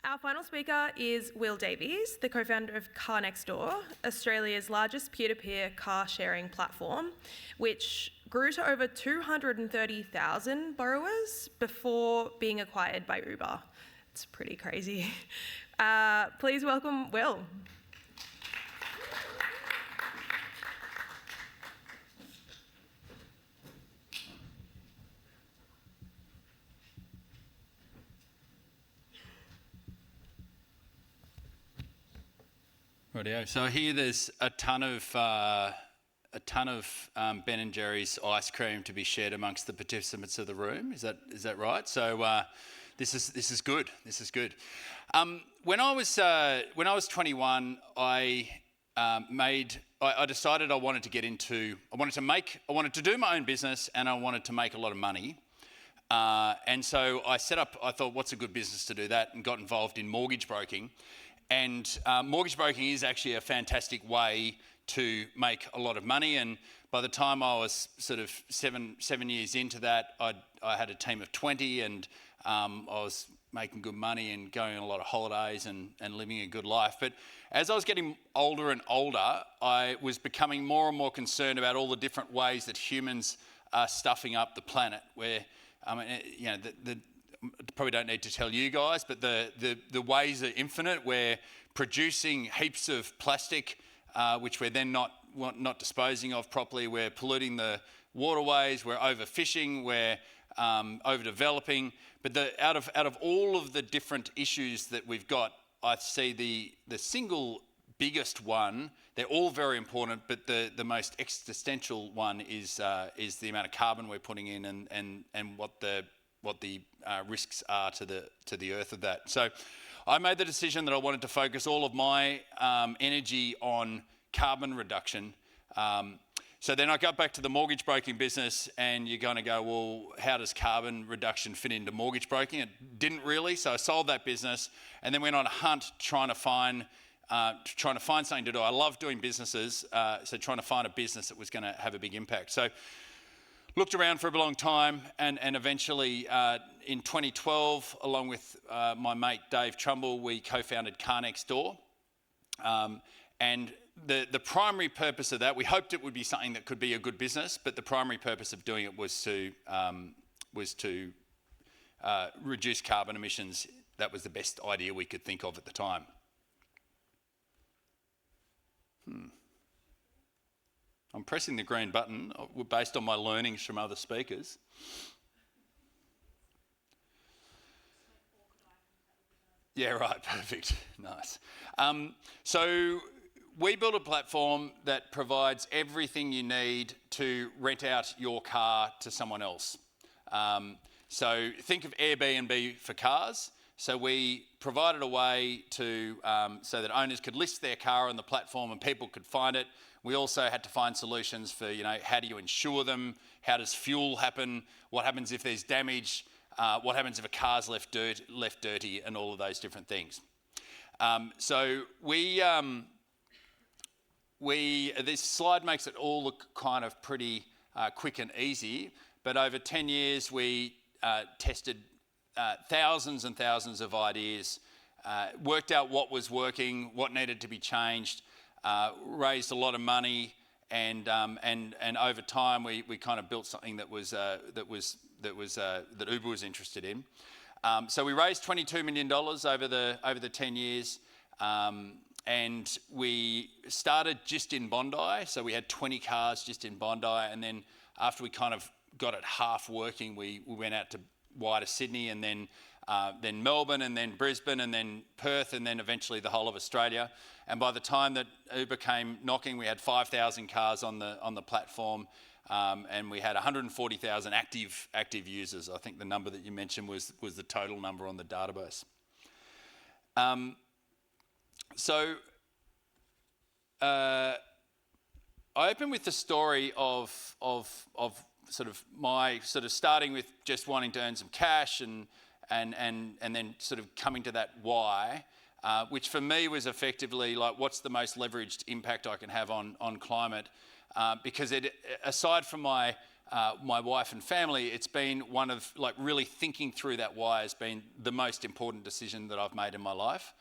Our final speaker is Will Davies, the co-founder of Car Next Door, Australia's largest peer-to-peer car sharing platform, which grew to over 230,000 borrowers before being acquired by Uber. It's pretty crazy. Please welcome Will. Rightio. So here there's a ton of Ben and Jerry's ice cream to be shared amongst the participants of the room. Is that right? So this is good. This is good. When I was 21, I decided I wanted to do my own business, and I wanted to make a lot of money. And so I thought, what's a good business to do that, and got involved in mortgage broking. And mortgage broking is actually a fantastic way to make a lot of money. And by the time I was sort of seven years into that, I had a team of 20, and I was making good money and going on a lot of holidays and living a good life. But as I was getting older and older, I was becoming more and more concerned about all the different ways that humans are stuffing up the planet. Where, probably don't need to tell you guys, but the ways are infinite. We're producing heaps of plastic, which we're then not disposing of properly. We're polluting the waterways. We're overfishing. We're overdeveloping. But out of all of the different issues that we've got, I see the single biggest one. They're all very important, but the most existential one is the amount of carbon we're putting in, and what the risks are to the earth of that. So I made the decision that I wanted to focus all of my energy on carbon reduction. So then I got back to the mortgage broking business, and you're going to go, well, how does carbon reduction fit into mortgage broking? It didn't really, so I sold that business and then went on a hunt trying to find something to do. I love doing businesses, so trying to find a business that was going to have a big impact. So looked around for a long time, and eventually in 2012, along with my mate Dave Trumbull, we co-founded Car Next Door. And the primary purpose of that, we hoped it would be something that could be a good business, but the primary purpose of doing it was to reduce carbon emissions. That was the best idea we could think of at the time. I'm pressing the green button based on my learnings from other speakers. Yeah, right, perfect, nice. So we built a platform that provides everything you need to rent out your car to someone else. So think of Airbnb for cars. So we provided a way to so that owners could list their car on the platform and people could find it. We also had to find solutions for, how do you insure them? How does fuel happen? What happens if there's damage? What happens if a car's left dirty, and all of those different things. So this slide makes it all look kind of pretty quick and easy, but over 10 years we tested thousands and thousands of ideas, worked out what was working, what needed to be changed, raised a lot of money, and over time we kind of built something that Uber was interested in. So we raised $22 million over the 10 years, and we started just in Bondi. So we had 20 cars just in Bondi, and then after we kind of got it half working, we went out to wider Sydney, and then Melbourne, and then Brisbane, and then Perth, and then eventually the whole of Australia. And by the time that Uber came knocking, we had 5,000 cars on the platform, and we had 140,000 active users. I think the number that you mentioned was the total number on the database. So I open with the story of sort of my sort of starting with just wanting to earn some cash, and then sort of coming to that why, which for me was effectively like, what's the most leveraged impact I can have on climate? Because aside from my my wife and family, it's been one of, like, really thinking through that why has been the most important decision that I've made in my life.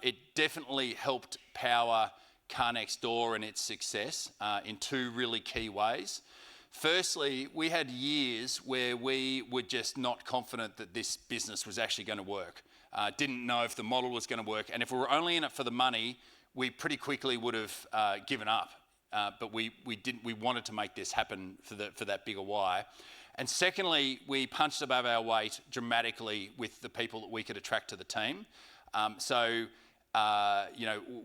It definitely helped power Car Next Door and its success in two really key ways. Firstly, we had years where we were just not confident that this business was actually going to work. Didn't know if the model was going to work, and if we were only in it for the money, we pretty quickly would have given up. But we wanted to make this happen for that bigger why. And secondly, we punched above our weight dramatically with the people that we could attract to the team.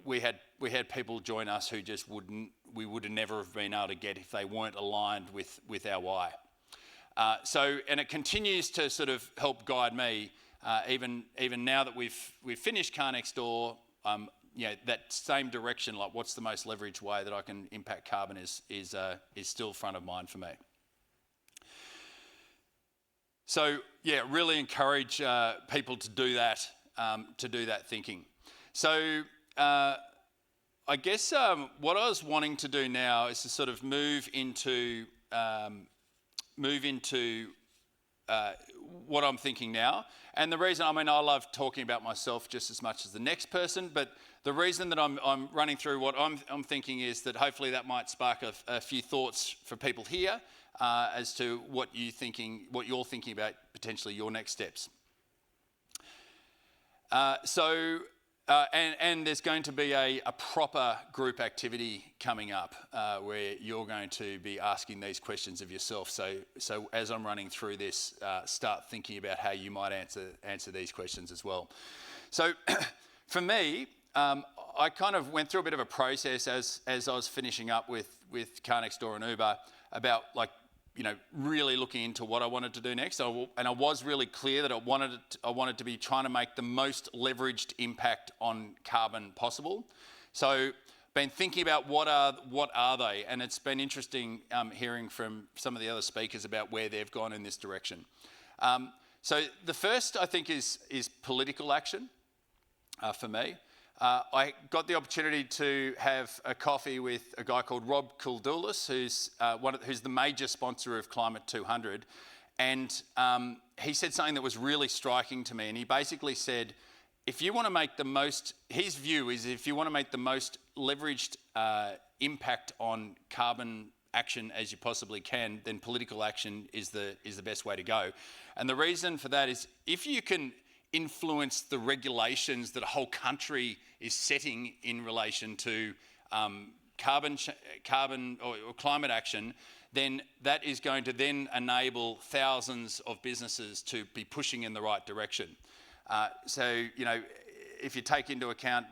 We had people join us who just we would have never have been able to get if they weren't aligned with our why. And it continues to sort of help guide me, even now that we've finished Car Next Door. That same direction, like what's the most leveraged way that I can impact carbon is still front of mind for me. So yeah, really encourage people to do that thinking. So I guess what I was wanting to do now is to sort of move into what I'm thinking now. And the reason, I love talking about myself just as much as the next person, but the reason that I'm running through what I'm thinking is that hopefully that might spark a few thoughts for people here as to what you're thinking about potentially your next steps. And there's going to be a proper group activity coming up where you're going to be asking these questions of yourself. So as I'm running through this, start thinking about how you might answer these questions as well. So for me, I kind of went through a bit of a process as I was finishing up with Car Next Door and Uber about, like, really looking into what I wanted to do next. And I was really clear that I wanted to be trying to make the most leveraged impact on carbon possible. So been thinking about what are they, and it's been interesting hearing from some of the other speakers about where they've gone in this direction. So the first, I think, is political action for me. I got the opportunity to have a coffee with a guy called Rob Kouldulis, who's the major sponsor of Climate 200, and he said something that was really striking to me. And he basically said, if you want to make the most, his view is, if you want to make the most leveraged impact on carbon action as you possibly can, then political action is the best way to go. And the reason for that is, if you can influence the regulations that a whole country is setting in relation to carbon or climate action, then that is going to then enable thousands of businesses to be pushing in the right direction. If you take into account,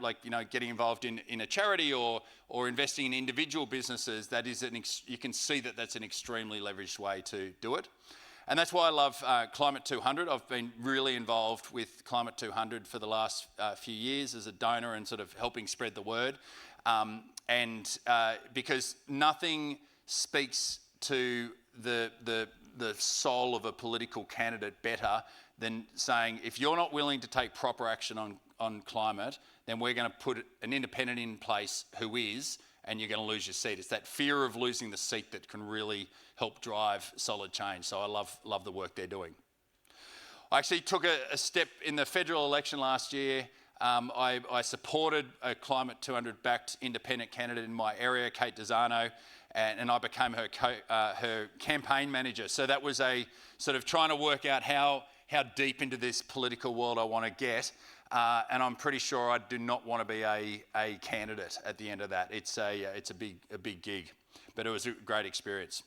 getting involved in a charity or investing in individual businesses, that is you can see that that's an extremely leveraged way to do it. And that's why I love Climate 200. I've been really involved with Climate 200 for the last few years as a donor and sort of helping spread the word. Because nothing speaks to the soul of a political candidate better than saying, if you're not willing to take proper action on climate, then we're going to put an independent in place who is, and you're going to lose your seat. It's that fear of losing the seat that can really help drive solid change. So I love the work they're doing. I actually took a step in the federal election last year. I supported a Climate 200-backed independent candidate in my area, Kate Desano, and I became her campaign manager. So that was a sort of trying to work out how deep into this political world I want to get. And I'm pretty sure I do not want to be a candidate at the end of that. It's a big gig, but it was a great experience.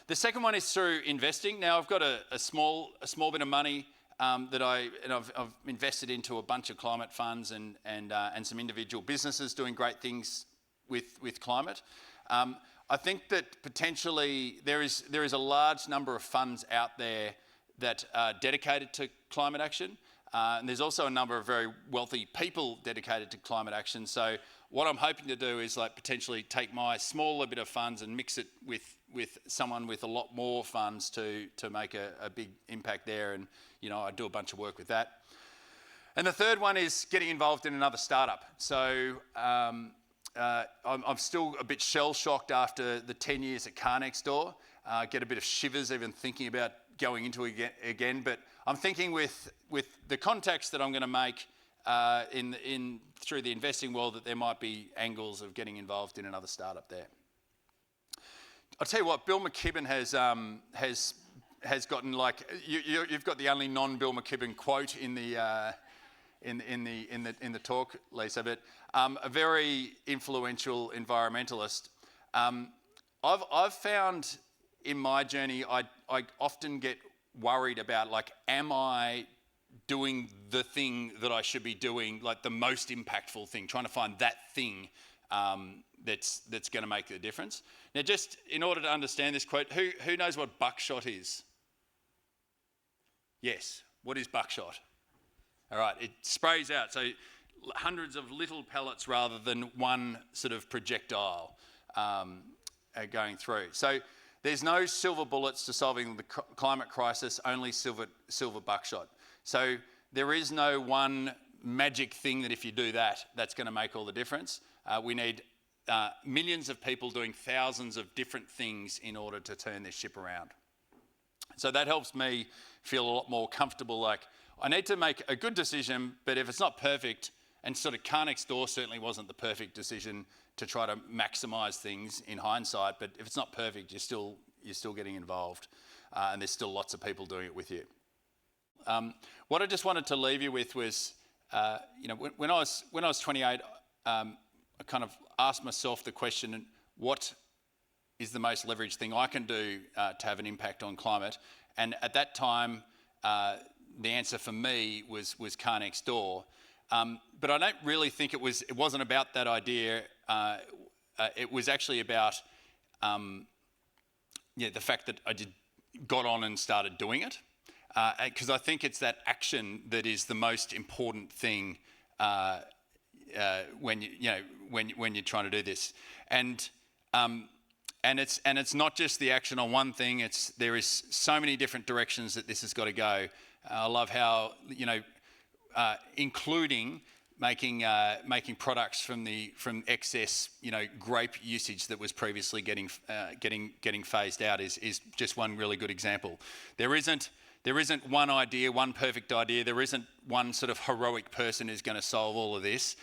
The second one is through investing. Now I've got a small bit of money that I've invested into a bunch of climate funds and some individual businesses doing great things with climate. I think that potentially there is a large number of funds out there that are dedicated to climate action. And there's also a number of very wealthy people dedicated to climate action. So what I'm hoping to do is potentially take my smaller bit of funds and mix it with someone with a lot more funds to make a big impact there. And, I do a bunch of work with that. And the third one is getting involved in another startup. So I'm still a bit shell-shocked after the 10 years at Car Next Door. get a bit of shivers even thinking about going into it again. But I'm thinking with the contacts that I'm going to make through the investing world, that there might be angles of getting involved in another startup there. I'll tell you what, Bill McKibben has gotten, like, you've got the only non-Bill McKibben quote in the talk, Lisa, but a very influential environmentalist. I've found in my journey, I often get worried about, like, am I doing the thing that I should be doing, like the most impactful thing, trying to find that thing that's going to make the difference. Now, just in order to understand this quote, who knows what buckshot is? Yes. What is buckshot? All right, it sprays out, so hundreds of little pellets rather than one sort of projectile going through. So there's no silver bullets to solving the climate crisis, only silver buckshot. So there is no one magic thing that if you do that, that's going to make all the difference. We need millions of people doing thousands of different things in order to turn this ship around. So that helps me feel a lot more comfortable, like, I need to make a good decision, but if it's not perfect, and sort of car next door certainly wasn't the perfect decision to try to maximise things in hindsight, but if it's not perfect, you're still getting involved, and there's still lots of people doing it with you. What I just wanted to leave you with was, when I was 28, I kind of asked myself the question, what is the most leveraged thing I can do to have an impact on climate? And at that time, the answer for me was car next door. But I don't really think it wasn't about that idea. It was actually about the fact that I got on and started doing it. Because I think it's that action that is the most important thing when you're trying to do this, and it's not just the action on one thing. There is so many different directions that this has got to go. I love how including making products from excess grape usage that was previously getting phased out is just one really good example. There isn't one idea, one perfect idea. There isn't one sort of heroic person who's going to solve all of this.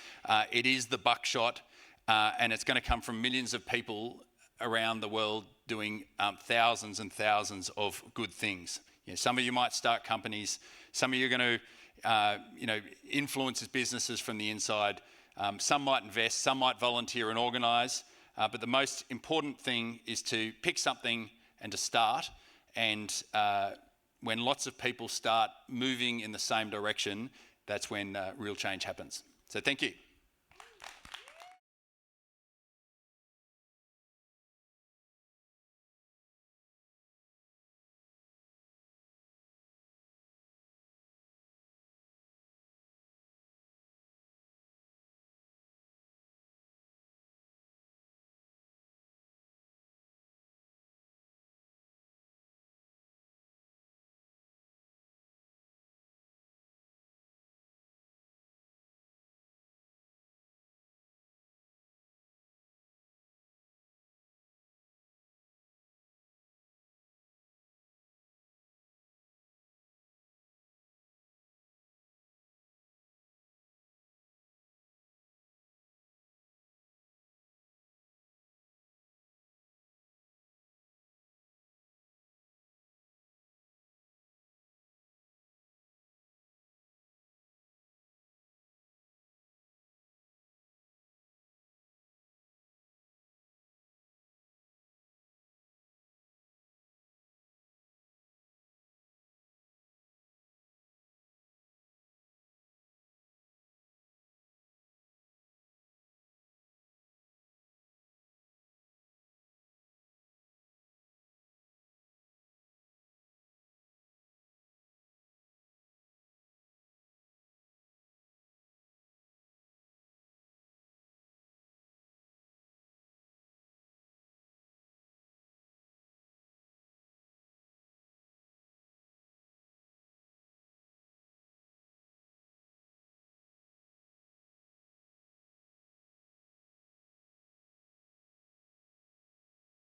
It is the buckshot, and it's going to come from millions of people around the world doing thousands and thousands of good things. Some of you might start companies. Some of you are going to, influence businesses from the inside. Some might invest. Some might volunteer and organise. But the most important thing is to pick something and to start. And when lots of people start moving in the same direction, that's when real change happens. So thank you.